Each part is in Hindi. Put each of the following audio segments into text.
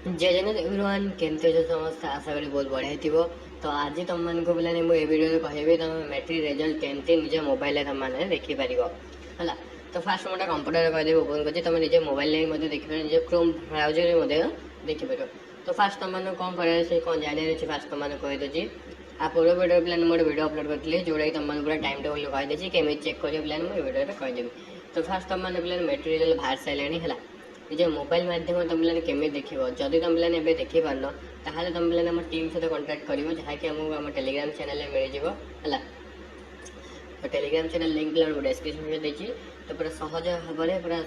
जय जगन्नाथ एवरीवन केमती अच्छे समस्त आशा करी बहुत बढ़िया थी। तो आज तुम मान को बोला मुझे वीडियो कहबी तुम मैट्रिक रिजल्ट केमती निज मोबाइल तुम मैंने देखिपर है। तो फास्ट मोटा कंप्यूटर कहदेवी ओपन कर तुम निजे मोबाइल देखिपार निज क्रोम ब्राउजर देखिपर। तो फास्ट तुम कौन कर कौन जान फास्ट तुम कहीदे आ पूर्व वीडियो प्लान मोटे वीडियो अपलोड करते जोटा कि तुम पूरा टाइम टेबल कहीदे केमी चेक कर प्लान मुझे वीडियो कहीदेवी। तो फास्ट तुम प्लान मैट्रिक रिजल्ट बाहर सारे है निज मोबाइल मध्यम तुम पे केमी देख जदि तुम पे देखी पारन ताहले तुम पे आम टीम सहित कंटाक्ट कर जहाँकि आमको आम टेलीग्राम चैनल मिल जाए। तो टेलीग्राम चैनल लिंक पे डिस्क्रिप्शन में देखी। तो पूरा सहज भाव में पूरा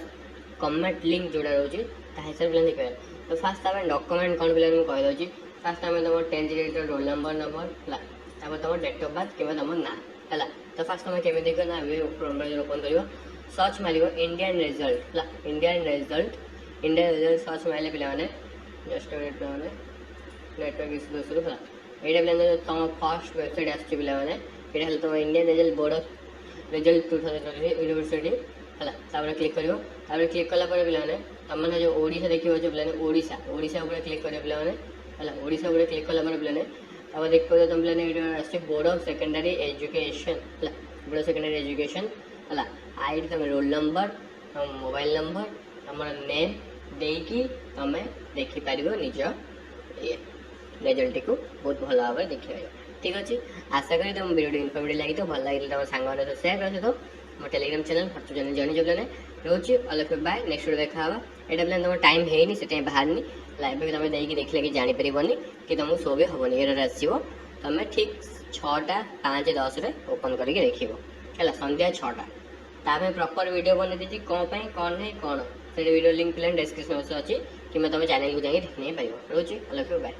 कमेंट लिंक जोड़ा रोचे हिसाब से देखिए। तो फास्ट आम डॉक्यूमेंट कौन पे कहीदे फास्ट आम तुम 10th रिलेटेड रोल नंबर है तुम डेट ऑफ बर्थ कि तुम ना है। तो फास्ट तुम केमी देख ना ओपन कर सर्च मार इंडियन रिजल्ट है इंडिया रिजल्ट सर्च मारे पे जस्ट मिनिट पे नेटवर्क इश्यू शुरू है यहाँ पे तुम फर्स्ट वेबसाइट आसने तुम Indian result board of result 2023 university है क्लिक कर क्लिक कलापर पे तुमने जो ओडिशा देखिए पे ओडिशा ओडिशा क्लिक कर पे है ओडिशा क्लिक कलापर पे देख पाओ तुम पे बोर्ड ऑफ सेकेंडरी एजुकेशन है बोर्ड ऑफ सेकेंडरी एजुकेशन है आईडी तुम रोल नंबर तुम मोबाइल नंबर तुम नेम देकी तुम देखिपर निज ये रिजल्ट को बहुत भल भाव में देखिए। ठीक अच्छे आशा करी तुम वीडियो इनफर्मेटिव लगी तो भल लगे तुम सांग सेयार कर तो मो टेलीग्राम चैनल फर्स्ट जन जन जो रोचे अल बाय नेक्स्ट वीडियो देखा यहाँ पे तुम टाइम है से बाहर लाइव भी तुम देखिले कि जापर कि तुमको शो भी हेनी एरर आसो तुम ठीक 6टा 5:10 ओपन करके देख है संध्या 6टा ताप प्रॉपर वीडियो बन दी कौन कौन नहीं कौन से वीडियो लिंक प्लान डिस्क्रिप्शन अच्छी कि तुम चैनल को जाकर देखने पाइब रोचे बाय।